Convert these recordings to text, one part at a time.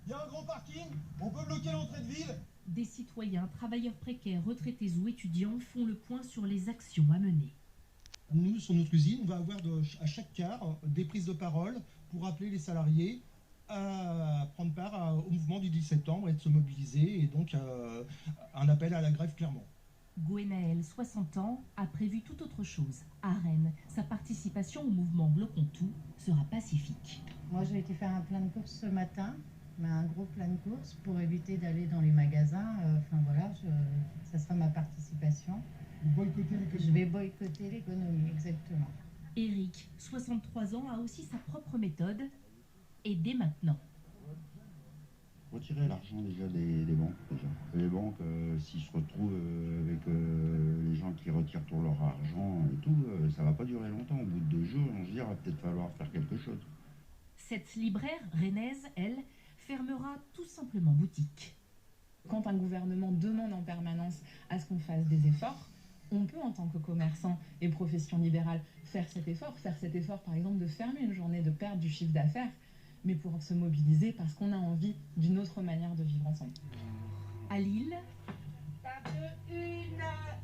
Il y a un grand parking, on peut bloquer l'entrée de ville. Des citoyens, travailleurs précaires, retraités ou étudiants font le point sur les actions à mener. Nous, sur notre usine, on va avoir à chaque quart des prises de parole pour appeler les salariés à prendre part au mouvement du 10 septembre et de se mobiliser, et donc un appel à la grève clairement. Gwenaël, 60 ans, a prévu tout autre chose. À Rennes, sa participation au mouvement Bloquons tout sera pacifique. Moi, j'ai été faire un plein de courses ce matin, mais un gros plein de courses pour éviter d'aller dans les magasins. Ça sera ma participation. Je vais boycotter l'économie, exactement. Eric, 63 ans, a aussi sa propre méthode. Et dès maintenant. Retirer l'argent déjà des banques. Les banques, s'ils se retrouvent avec les gens qui retirent tout leur argent et tout, ça va pas durer longtemps. Au bout de 2 jours, on se dit, il va peut-être falloir faire quelque chose. Cette libraire rennaise, elle, fermera tout simplement boutique. Quand un gouvernement demande en permanence à ce qu'on fasse des efforts, on peut en tant que commerçant et profession libérale faire cet effort par exemple de fermer une journée, de perdre du chiffre d'affaires, mais pour se mobiliser parce qu'on a envie d'une autre manière de vivre ensemble. À Lille,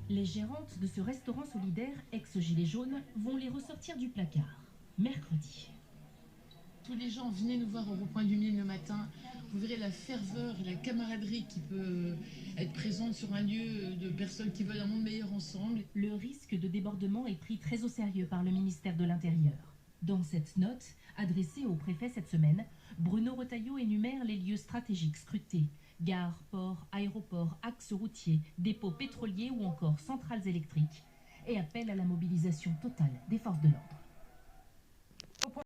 les gérantes de ce restaurant solidaire ex-gilet jaune vont les ressortir du placard. Mercredi. Tous les gens, venez nous voir au rond-point du Mille le matin. Vous verrez la ferveur et la camaraderie qui peut être présente sur un lieu de personnes qui veulent un monde meilleur ensemble. Le risque de débordement est pris très au sérieux par le ministère de l'Intérieur. Dans cette note, adressée au préfet cette semaine, Bruno Retailleau énumère les lieux stratégiques scrutés. Gares, ports, aéroports, axes routiers, dépôts pétroliers ou encore centrales électriques. Et appelle à la mobilisation totale des forces de l'ordre.